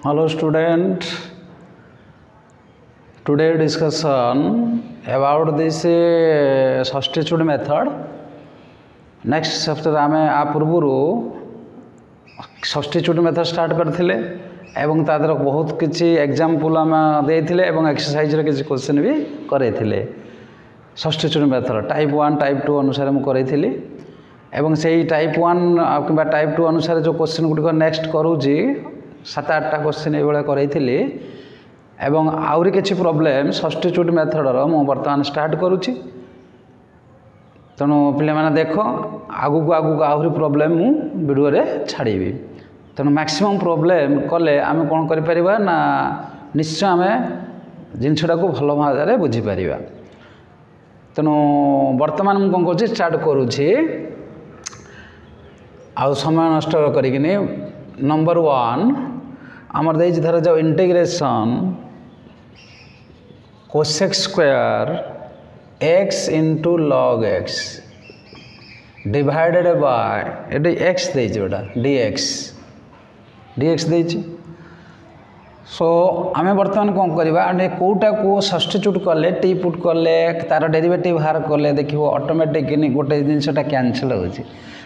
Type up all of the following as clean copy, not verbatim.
Hello student, today discussion about this substitute method. Next chapter आमे आ पूर्वरु substitute method start करथिले एवं तादर बहुत किछि एग्जांपल आमे देथिले एवं एक्सरसाइज रे किछि क्वेश्चन भी करैथिले substitute method type 1 type 2 अनुसार मु करैथिली एवं सेही टाइप 1 किबा टाइप 2 अनुसार जो क्वेश्चन गुडी नेक्स्ट करूजी 7-8टा क्वेश्चन ए बेला करैथिली एवं आउरी किछि प्रॉब्लम सब्स्टिट्यूट मेथड रो मु वर्तमान स्टार्ट करूची तनो पिले माने देखो आगु को आउरी प्रॉब्लम मु वीडियो रे छाडीबी तनो मैक्सिमम प्रॉब्लम कले आमे कोन करि परिबा ना निश्चय आमे जिनछडा को भलो भाବରେ बुझी परिबा तनो वर्तमान मु कोन करछि स्टार्ट करूची आउ समय नष्ट करिकिनी नंबर 1 आमर देज धर जाओ integration cosec square x into log x divided by eighty x देज बेटा dx देज सो आमे वर्तमान कोन करबा अने कोटा को सब्स्टिट्यूट करले t पुट करले तार डेरिवेटिव बाहर करले देखिबो ऑटोमेटिकली गोटे जिनसटा कैंसिल होछि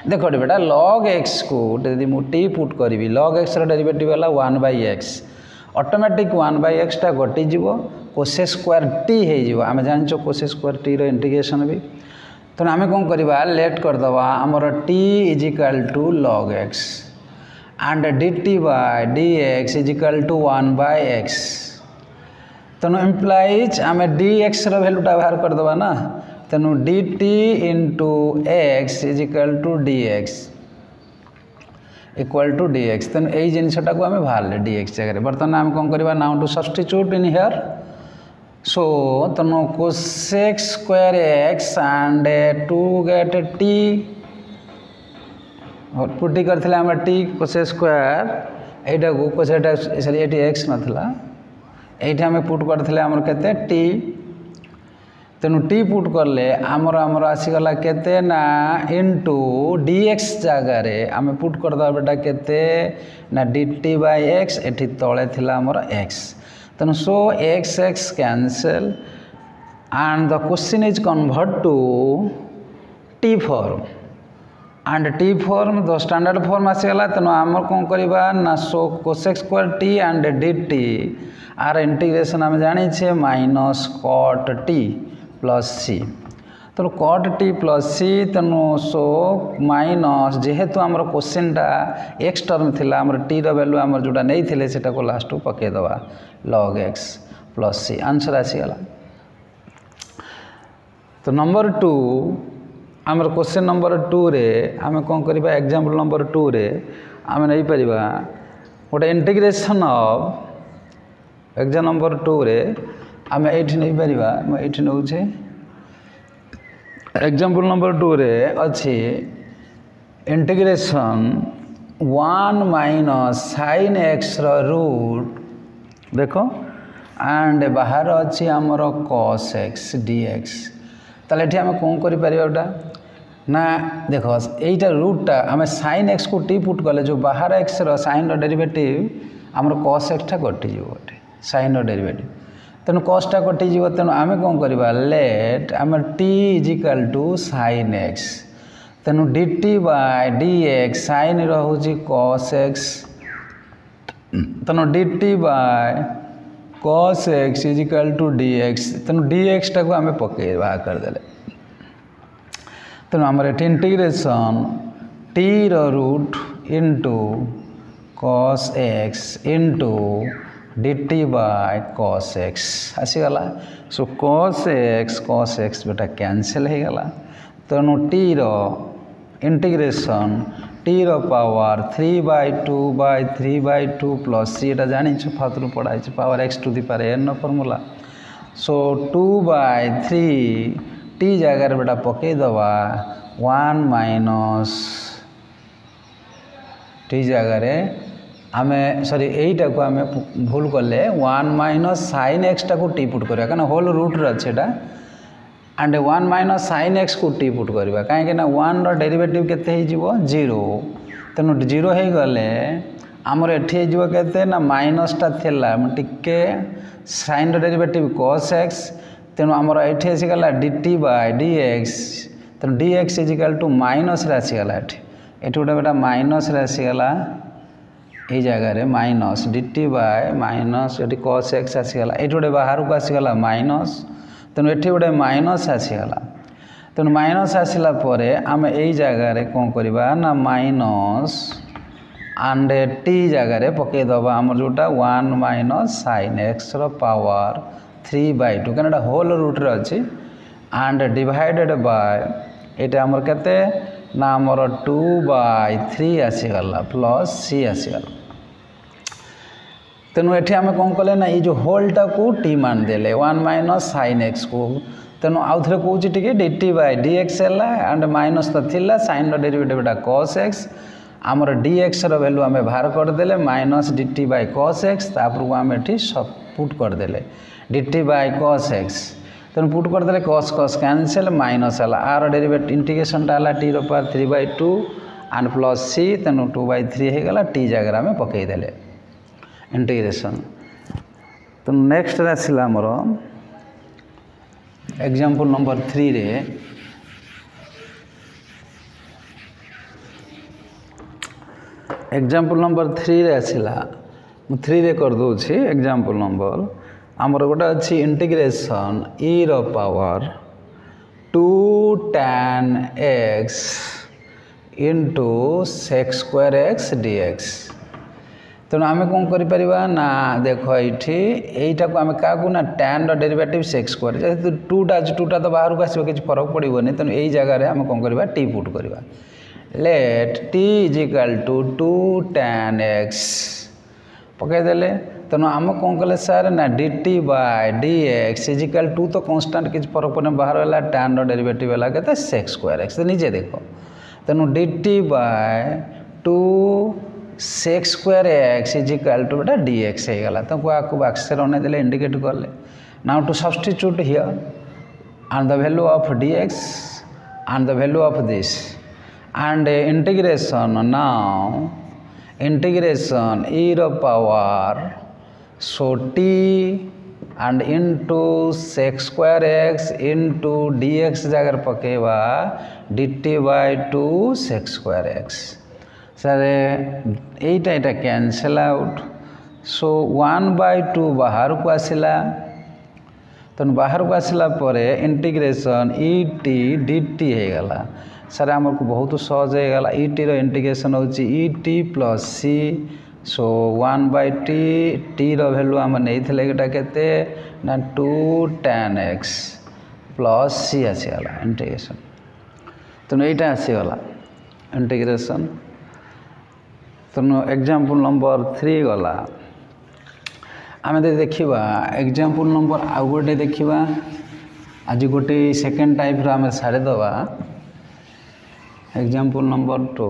देखो बेटा log x को यदि मु t पुट करी log x रो डेरिवेटिव वाला 1/x ऑटोमेटिक 1/x टा गटी जीवो कोसेक स्क्वायर t हे जीवो आमे जानचो कोसेक स्क्वायर t रो इंटीग्रेशन भी तो आमे कोन करबा लेट कर दवा हमर t = log x and dt by dx = 1/x तो implies आमे dx रो वैल्यूटा बाहर कर दवा ना तेनु dt into x = dx तेनु एई जिनसटा को हमें भाले dx जगह बर्तन हम कोन करबा now to substitute in here so तेनु cosec square x and to get t और पुटी करथिले हम t cosec square एटा को cosec सॉरी एटी x नथला एटा हम पुट करथिले हमर केते t तेनु टी पुट करले आमर आसीगला केते ना इनटू dx जगह रे आमे पुट कर दा बेटा केते ना dt by x एठी तळे थिला हमर x तेनु सो x cancel and the question is convert to t form and t form the standard form आसीगला तेनु आमर कोन करबा ना so cosec square t and dt आर इंटीग्रेशन हम जानि छे minus cot t plus c तो cot t प्लस सी तेनु सो माइनस जेहेतु आमर क्वेश्चन टा x टर्म थिला आमर t रो वैल्यू आमर जोटा नै थिले सेटा को लास्ट को पके दवा log x plus C answer आसी गला तो नंबर 2 आमर क्वेश्चन नंबर 2 रे आमे कोन करबा एग्जांपल नंबर 2 रे आमे नै परिबा गोटे इंटीग्रेशन ऑफ एग्जांपल नंबर 2 रे आमे एठी नै परिबा म एठी नौ छे एग्जांपल नंबर 2 रे अछि इंटीग्रेशन 1 माइनस sin x रो रूट देखो एंड बाहर अछि हमर cos x dx तले एठी हम कोन करि परिबाटा ना देखो एटा रूटटा हम sin x को t पुट करले जो बाहर x रो sin रो डेरिवेटिव हमर cos x टा कटि जीवो sin रो डेरिवेटिव तेनु cos टा कटि जीवो तेनु आमे कोन करबा लेट आमे t = sin x तेनु dt by dx sin रहउची cos x तेनु dt by cos x = dx तेनु dx टा को आमे पके बा कर देले तेनु हमर इंटीग्रेशन t रो root into cos x into dt by cos x आसी गला सो cos x बेटा कैंसिल हे गला तेनु t रो इंटीग्रेशन t रो पावर 3/2 प्लस c एटा जानि छ फातरु पढाइ छ power x to the power n formula so 2/3 t जगह रे बेटा पके दवा 1 माइनस t जगह रे आमे सॉरी एटा को आमे भूल करले 1 माइनस sin x टा को t पुट करबा काना होल रूट रे छेटा एंड 1 माइनस sin x को t पुट करबा काहे कि ना 1 रो डेरिवेटिव केते हे जीवो 0 तेनु 0 हे गले आमर एठी जो कहते ना माइनसटा थिला टिके साइन डेरिवेटिव cos x तेणु आमर एठी आसीगला dt बाय dx तेणु dx इजिकल टू माइनस रे आसीगला एठी गोटे बेटा माइनस रे आसीगला ये जगह माइनस dt बाय माइनस ये cos x आसीगला ये गोटे बाहर को आसीगला माइनस तेणु एठी गोटे माइनस आसीगला तेणु माइनस आसला परे आम यही जगह कौन करवा ना माइनस एंड टी जगह पकईदबा आम जोटा 1 माइनस साइन एक्स पावर 3/2 क्या होल रूट्रे अच्छी एंड डिवाइडेड बाय ये आमर केते ना आमर 2/3 आसीगला प्लस सी आसीगला तेणु ये आम कौन कले ना ये जो होलटा को टी मान देले 1 माइनस साइन एक्स को तेणु आउ थे कौन टी dt बाय dx है एंड माइनस तो थिला साइन डेरिवेटिव cos x आमर dx वैल्यू आम बाहर करदे माइनस dt बाय cos x तापर आम ये सब पुट करदे dt बाय cos x तेणु पुट करदे cos cos कैंसल माइनस है आर डेरिवेटिव इंटीग्रेशन टा टी पावर 3/2 एंड प्लस सी तेणु 2/3 होगला टी जगह आम पकईदे इंटीग्रेशन तो नेक्स्ट आसला आमर एग्जाम्पल नंबर 3 रे एग्जाम्पल नंबर 3 रे आसला 3 रे कर दूची एग्जाम्पल नंबर आमर गोटे अच्छी इंटीग्रेशन e रो power 2 tan x into sec square x dx तेणु आम कौन कर ना देख यहीटा को आम क्या ना tan डेरिवेटिव sec square जेहेतु टूटा तो बाहर को आसो किसी फरक पड़ोनी तेणु यही जगह आम कौन करवा टी पुट करवा let t is equal to 2 tan x पकईदे तेणु आम कौन कले सार ना dt bye dx is equal to तो कन्स्टाट किसी फरक पड़े बाहर है tan डेरिवेटिव है के sec square x निजे देख तेणु dt by 2 sec square x is equal to बेटा dx होगा तो आपको बक्स अनेदे इंडिकेट कले now to substitute here and the value of dx and the value of this and integration now integration e रो power so t and into sec square x into dx जगह पकेवा dt by 2 sec square x sir यहीटा cancel out so 1/2 बाहर को आसला तेणु बाहर को आसला परे इंटीग्रेशन e t dt होगला सर आमको बहुत सहज होगला e t रो इंटीग्रेशन होची e t plus c so 1/t रो वैल्यू आम नहीं केते ना 2 tan x प्लस c आसीगला इंटीग्रेशन तेणु यहीटा आसीगला इंटीग्रेशन तेणु एग्जाम्पल नंबर 3 गला आम देखा एग्जाम्पल नंबर आउ गोटे देखा आज गोटे सेकेंड टाइप आम छाड़ीदवा एग्जाम्पल नंबर 2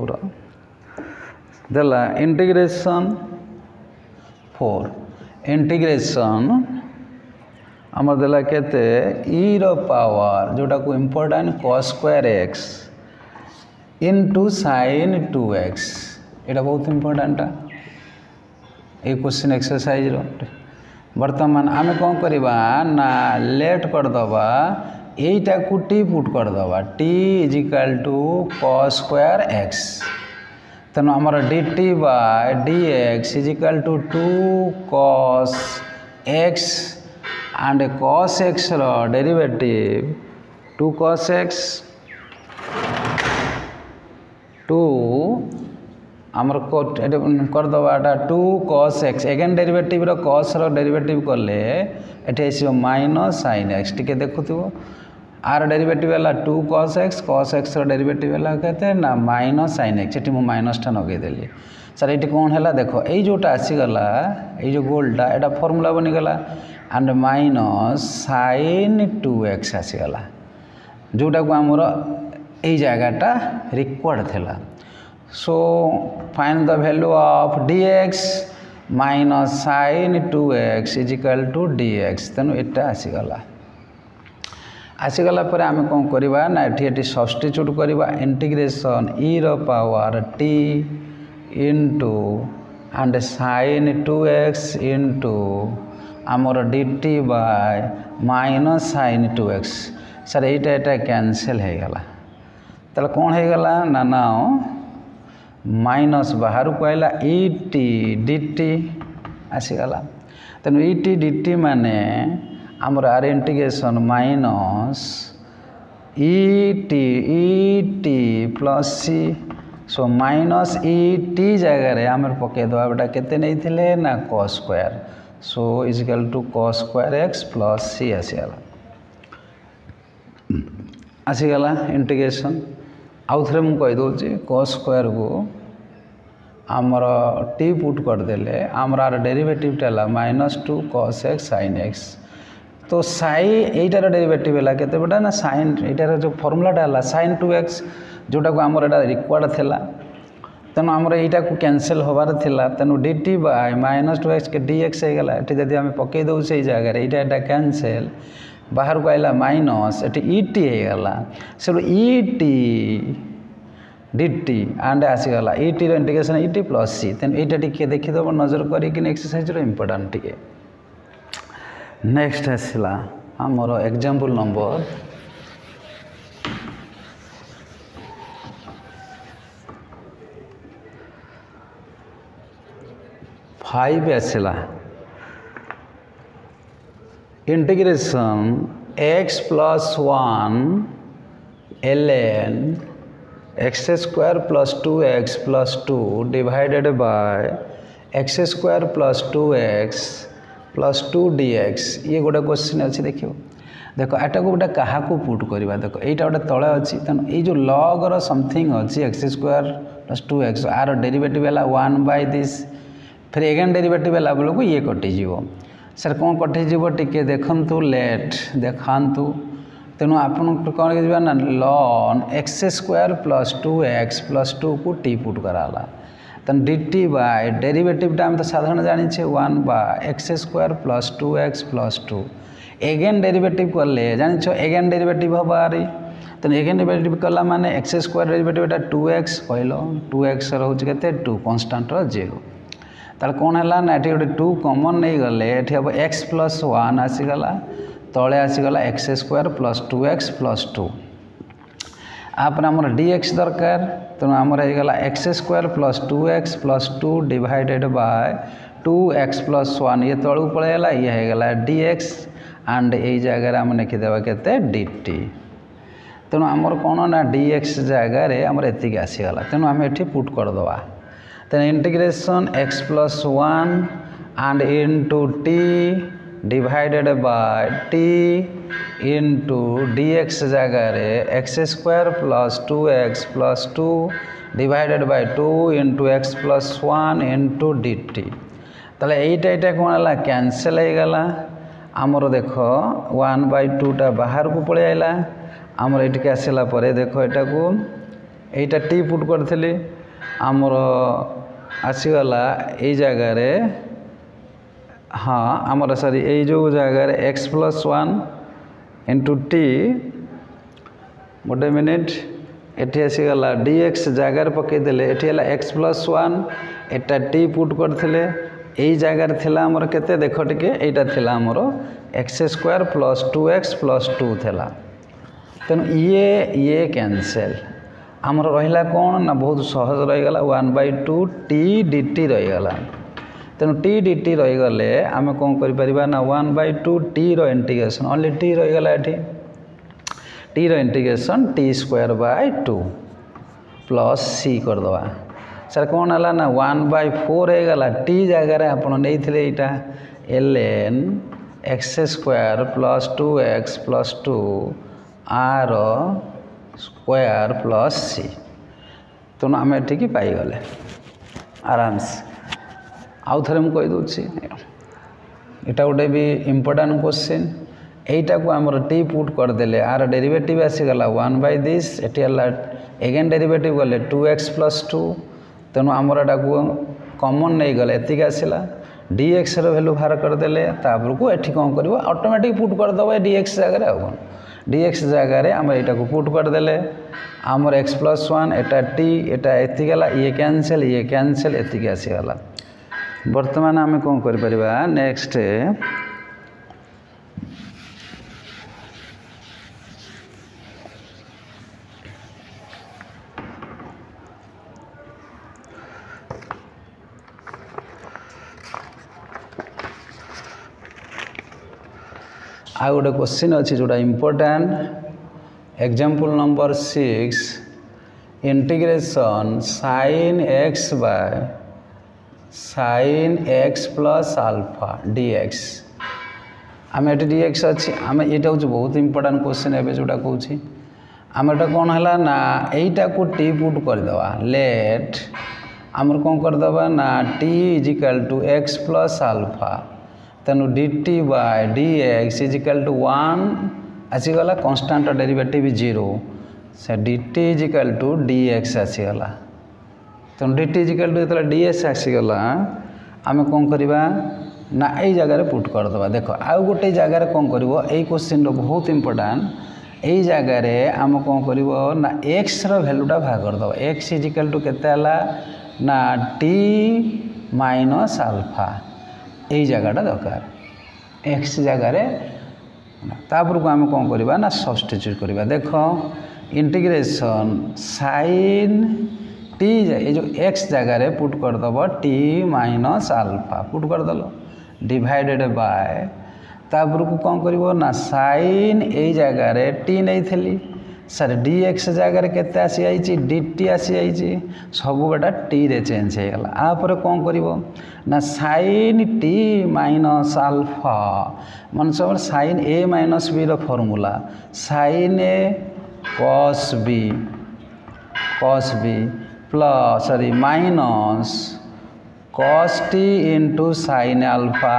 देला इंटीग्रेशन 4 इंटीग्रेशन आमर देला केते e रो पावर जोटा को important cos square x into sin 2x यहाँ बहुत इम्पोर्टाट ये क्वेश्चन एक्सरसाइज बर्तमान आम कौन करवा ना लेट करदबा यहीटा को टी पुट करदबा t is equal to cos square x तेणु आमर dt bye dx is equal to 2 cos x and cos x रो डेरिवेटिव 2 cos x 2 आमर करदबाटा 2 cos x एगेन डेरिवेटिव रो cos रो डेरिवेटिव कले एटे आसो माइनस sin x टिके देखुथो आर डेरिवेटिव है 2 cos x रो डेरिवेटिव है कहते ना माइनस sin x ये माइनसटा नगेदेली सर ये कौन है देख ये जोटा आसीगला ये जो गोलटा यहाँ फर्मूला बनीगला एंड माइनस sin 2x आसीगला जोटा को आमर यही जगहटा रिक्वायर्ड थिला so find the value of dx minus sin 2x is equal to dx तेणु यहाँ आसीगला पर आम कौन करवा ना ये सब्सटीट्यूट करवा इंटीग्रेशन e रो power t into and sin 2x into आमर dt by minus sin 2x sir ये कैंसल हो गला ताले कौन हो गला ना नाउ माइनस बाहर को आइला et dt आसीगला तेणु et dt माने आमर आर integration minus et plus c so minus et जगह आम पकईदे बेटा केते नहीं थिले ना cos square so is equal to cos square x plus c आसीगला इंटीग्रेशन आउ थे मुझे कहीदे cos स्क्वायर को आमर t पुट करदे आमर आर डेरिवेटिव है -2 cos x sin x तो साई यहीटार डेरिवेटिव है केते बेटा ना साइन यहीटार जो फर्मुलाटा है sin 2x जोटा को आमर एटा रिक्वायर्ड थिला तेणु आमर यहीटा को कैंसल होबार थिला तेणु dt बाय -2x के dx हो गला एटी जदि आम पकई दउ से जगह एटा कैंसल बाहर को आइला माइनस एटी et हो गला से et dt एंड आसीगला et रो इंटीग्रेशन et प्लस c तेणु एटा टिके देखिदब नजर करिक एक्सरसाइज रो इंपोर्टेंट टिके नेक्स्ट आसला आमर एग्जांपल नंबर 5 आसला integration x plus 1 ln x square plus 2x plus 2 divided by x square plus 2x plus 2 dx ये गोटे क्वेश्चन अच्छी देखियो देखो एटा को गोटे क्या पुट करवा देखो यहाँ गोटे तले अच्छी तेणु ये जो लग रो समथिंग अच्छी एक्स स्क्वायर प्लस 2x आर डेरिवेटिव है 1 बाय दिस फिर एगेन डेरिवेटिव है बेलू ये कटिज सर कौन कटिज टी देखु लेट देखातु तेणु आप कौन ना lawn x square plus 2x plus 2 को टी पुट कराला तेना dt बाय डेरिवेटिव आम तो साधारण जाने 1 by x square plus 2x plus 2 again derivative कले जान एगेन डेरिवेटिव हम आरी तेना एगेन डेरिवेटिव कला माने एक्स स्क्वायर डेरिवेटिव 2x कहल 2x रोचे के 2 कन्स्टाट 0 ताल कौन है ना ये गोटे 2 कमन नहीं गले ये हम x प्लस 1 आसीगला तले आसीगला x square plus 2x plus 2 आपर आमर dx दरकार तेणु आमर होगा x square plus 2x plus 2 divided by 2x plus 1 ये तलू पलैला ये होगा dx एंड ये जगह आम लिखिदेवा के dt तेणु आमर कौन ना dx जगार आमर एतिक आसीगला तेणु आम ये पुट करदे तेणु integration x plus 1 and into t divided by t into dx जगार x square plus 2x plus 2 divided bye 2 into x plus 1 into dt ताले यहीटा कौन है कैंसल हो गला आमर देख 1 बाय 2 टा बाहर को पलि आइला आमर ये आसला देख यहाँ को यहीटा टी पुट करी आमर आसीगला ये जगार हाँ आमर सॉरी ये जो जगार एक्स प्लस 1 इंटू टी गोटे मिनिट ये आसीगला dx जगार पकईदे ये एक्स प्लस 1 एटा टी पुट करते यही जगार थिला आमर केते देख टिके यहाँ थिला आमर x square plus 2x plus 2 थिला तेणु ये कैंसल आमर रहा कौन ना बहुत सहज रहीगला 1/2 t dt रहीगला तेणु t dt रहीगले आम कौन कर ना 1/2 t रो इंटीग्रेशन ओनली t रहीगला ये t रो integration t square by 2 plus c करदे सर कौन है ना 1/4 होगा t जगार आप नहीं यहाँ ln x square plus 2x plus 2 आर स्क्वायर प्लस सी तेणु आम ये पाईगले आराम से आउ थे मुझे कहीदे यहाँ गोटे भी इम्पोर्टाट क्वेश्चन यहीटा को आमर टी पुट करदे आर डेरिवेटिव आसीगला 1 बाय दिस ये एगेन डेरिवेटिव गले 2x प्लस 2 तेणु आमर एटा को कमन नहीं गले एतिक आसला dx रो वैल्यू बाहर करदे तापर को ये कौन कर ऑटोमेटिक पुट करदे dx जगह आ dx जगार आम यहाँ को पुट करदे आमर x प्लस 1 एटा t एटा एति गला ये कैंसल एतिक आसीगला बर्तमान आम कौन कर नेक्स्ट आ गोटे क्वेश्चन अच्छी जोटा important example number 6 integration sin x by sin x plus alpha dx आम ये dx अच्छी आम यहाँ हूँ बहुत इंपोर्टेंट क्वेश्चन एवं जोटा कौन आम एटा कौन है ना यहीटा को टी पुट करदे लेट आमर कौन करदे ना t is equal to x plus alpha तेणु dt bye dx is equal to 1 आसीगला कन्स्टाट डेरिवेटिव 0 से dt is equal to dx आसीगला तेणु dt इज इक्वल टू जो dx आसीगला आम कौन करवा ना यही जगार पुट करदे देख आउ गोटे जगार कौन कर क्वेश्चन बहुत इंपोर्टेंट यही जगार आम कौन कर ना x भैल्यूटा भाग करदे x इज इक्वल टू केते ना t माइनस अल्फा यही जगहटा दरकार एक्स जगार तापर को आम कौन करवा ना सब्स्टिट्यूट करवा देख इंटीग्रेशन साइन टी ये जो एक्स जगार पुट करदब टी माइनस अल्फा पुट करदेल डिवाइडेड बाय तापर को कौन कर ना साइन यही जगार टी नहीं सर डी एक्स जगार केते आसी जाइए डी टी आसी जाइए सब बेटा टी रे चेंज हो गला आपर कौन कर ना साइन टी माइनस अल्फा मन सब साइन ए माइनस बी रो formula sine A cos B plus sorry minus cos t into sine alpha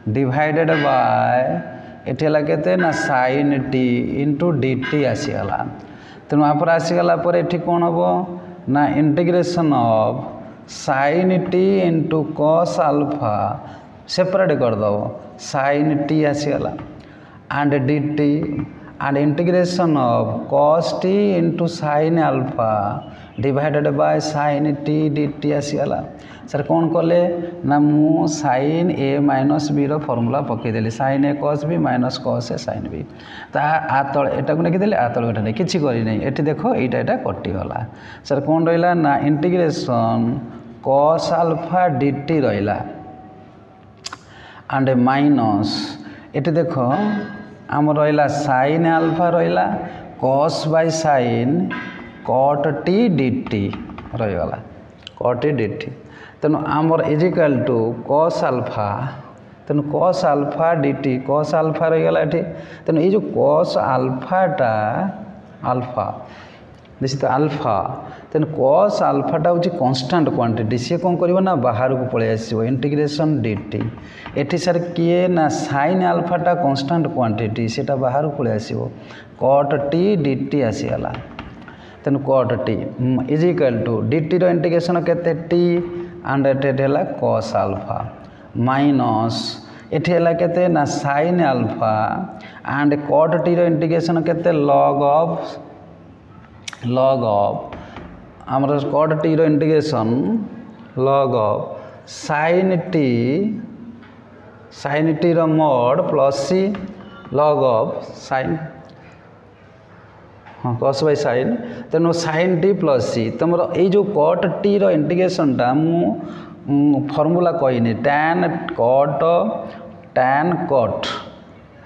divided by ये ना sine t into d t आसीगला तेणु आप आसीगला ये कौन हम ना integration of sine t into cos alpha separate करदब साइन टी आसीगला and d t and integration of cos t into sine alpha divided by sine t d t आसीगला सर कौन कले ना मु साइन ए माइनस बी रो formula पकईदेली sign A cos B minus cos A sine B तले एटा को लिखिदेली तले एटा नहीं किसी करनी ये देख यहाँ कटिगला सर कौन रहा ना integration cos alpha d t रहा एंड माइनस ये देख आम रहा साइन अल्फा रहा cos by sine cot t d t रहीगला कॉट टी डी टी तेणु आमर is equal to cos alpha तेणु cos alpha d t cos alpha रहीगला ये तेणु ये जो कॉस अल्फाटा अल्फा निश्चित अल्फा तेणु कॉस अल्फाटा हूँ कन्स्टाट क्वांटिटी सी कौन कर ना बाहर को पलि आस इंटीग्रेशन डी टी एटी सर किए ना साइन अल्फाटा कन्स्टाट क्वांटिटी सेटा बाहर को पलि आस कॉट टी डी टी आसीगला तेणु cot t is equal to d t रो इंटीग्रेशन केते टी एंड ये कॉस अल्फा माइनस ये केते ना sine alpha and cot t रो इंटीग्रेशन केते लॉग ऑफ आमर कॉट टी रो integration log of sine t रो mod plus c log of sine हाँ कॉस बाय साइन तेणु साइन टी प्लस सी तुम ये जो कॉट टी रो इंटीग्रेशनटा मु फॉर्मूला कहनी टैन कॉट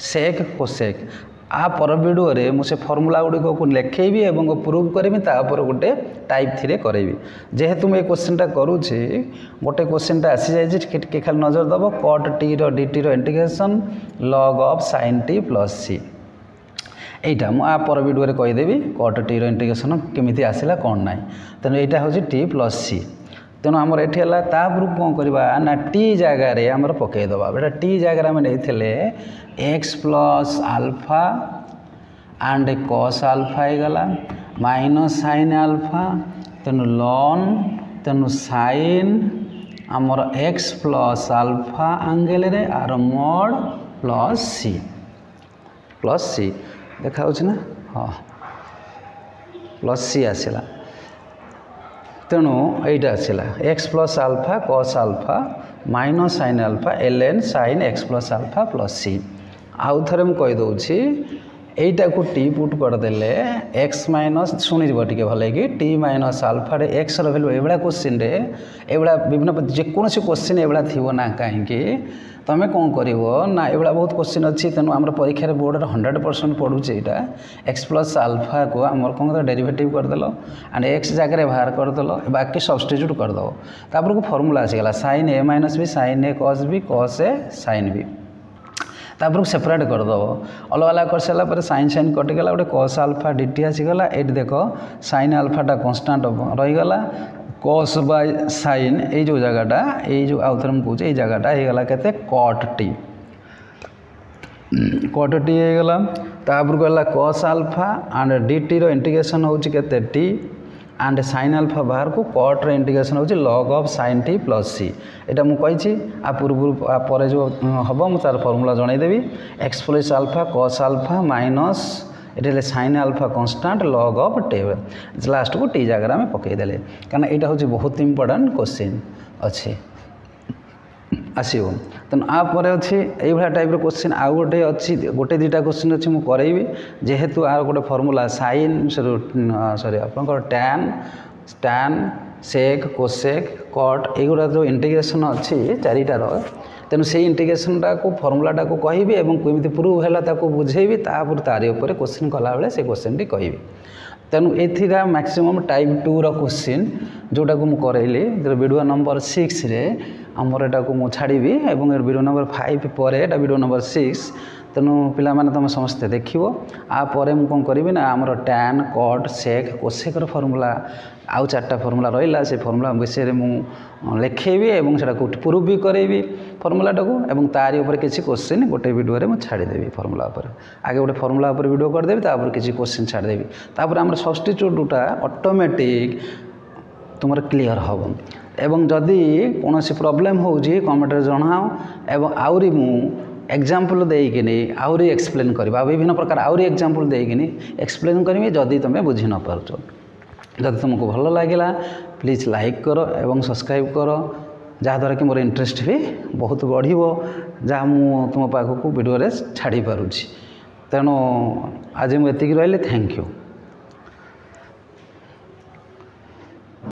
सेक कोसेक आ पर वीडियो मुझे फॉर्मूला गुड़िक को लिखेबी और प्रूव करें तापर गोटे टाइप थ्री करेबी जेहेतु मुझे क्वेश्चनटा करुँचे गोटे क्वेश्चनटा आसी जाए खाली नजर दब कॉट टी रो डी टी रो integration log of sine t plus c यहीटा मुझे पर वीडियो कहीदेवी कट टी इंटीग्रेशन केमी आसला कौन ना तेणु यहाँ हूँ टी प्लस सी तेणु आमर ये तापर कौन करवा ना टी जगार आमर पकईदबा बेटा टी जगार आम नहीं x plus alpha and cos alpha होगला माइनस साइन अल्फा तेणु लॉन तेणु साइन आमर एक्स प्लस अल्फा एंगल रे आर मोड प्लस सी देखा ना हाँ प्लस सी आसला तेणु यहीटा आसला x plus alpha cos alpha minus sine alpha ln साइन एक्स प्लस आल्फा प्लस सी आउ थे मुझे यहीटा को टी पुट करदे एक्स माइनस शुणिज टे भल कि t minus alpha x रैल्यू एभा question एभा विभिन्न जेकोसी क्वेश्चन एभा थी ना कहीं तुम कौन कर ना एभा बहुत क्वेश्चन अच्छी तेणु आम परीक्षा बोर्ड 100% पढ़ुचे यहाँ एक्स प्लस आल्फा को आम कौन कर डेरिवेटिव करदेल एंड एक्स जगह बाहर करदेल बाकी सब्स्टिट्यूट करदेव तापर को formula आसीगला sign A minus B sign A cos A sine B तापर सेपरेट करदेव अलग अलग कर सारापर साइन साइन कटिगला गोटे कस आल्फा dt आसीगला ये देख साइन आल्फाटा कन्स्टाट रहीगला कस बाय साइन ये जो जगहटा ये जो आउ थे मुझे ये जगहटा होगला के कट टी होगला तापर गला कस आल्फा एंड dt रो इंटीग्रेशन होची केते टी एंड साइन आल्फा बाहर को कट रो इंटीग्रेशन होची log of sin t plus c एटा मु कहिछि आ पूर्व पर जो हबो मु तार formula जणाइदेबी x plus alpha cos alpha minus ये sign alpha कन्स्टाट log of T last को टी जगह आम पकईदे कारण यहाँ हूँ बहुत इंपोर्टेंट क्वेश्चन अच्छे आसो तेणु आपर अच्छी ये टाइप क्वेश्चन आउ गोटे अच्छी गोटे दुटा क्वेश्चन अच्छी मुझे करेबी जेहेतु आर गोटे फर्मूला साइन सॉरी आप tan tan sec cosec cot युरा जो इंटीग्रेशन अच्छी चारिटार तेणु से इंटीग्रेशनटा को फर्मूलाटा को कहबी और कमी प्रूव है बुझेबी तापर तारी उपर क्वेश्चन कला बेले से क्वेश्चन टी कहबी तेणु एथिरा मैक्सिमम टाइप 2 रो क्वेश्चन जोटा को मु करैली वीडियो नंबर 6 रे आमर एटा को मु छाड़ीबी एवं वीडियो नंबर 5 पर एटा वीडियो नंबर 6 तेणु पिला माने तुम समस्ते देखिबो आ परे मु कोन करबी ना हमर टैन कट सेक कोसेक रो फार्मूला आउ 4टा फार्मूला रहिला से फार्मूला विषय मु लिखेबी एवं सेटा को प्रूव भी करेबी फार्मूलाटा को एवं तारी ऊपर किसी क्वेश्चन गोटे वीडियो रे मु छाड़ी देबी फार्मूला ऊपर आगे गोटे फार्मूला ऊपर वीडियो कर देबी तापर किसी क्वेश्चन छाड़ी देबी तापर हमर सब्स्टिट्यूटटा ऑटोमेटिक तुमर क्लियर हम एवं जदि कौन प्रॉब्लम होउजी कमेंट रे जणाओ एवं आउरी मु एग्जाम्पल देकिनी आउरी एक्सप्लेन करबा विभिन्न प्रकार आउरी एग्जाम्पल देकिनी एक्सप्लेन करबी जदि तुम बुझी न पारछो जदि तुमको भल लगिला प्लीज लाइक करो एवं सब्सक्राइब करो जहाँद्वारा कि मोर इंटरेस्ट भी बहुत बढ़िबो जहाँ मु तुम पाखक वीडियो रे छाड़ी पारुछि तेणु आज मुझे रही थैंक यू।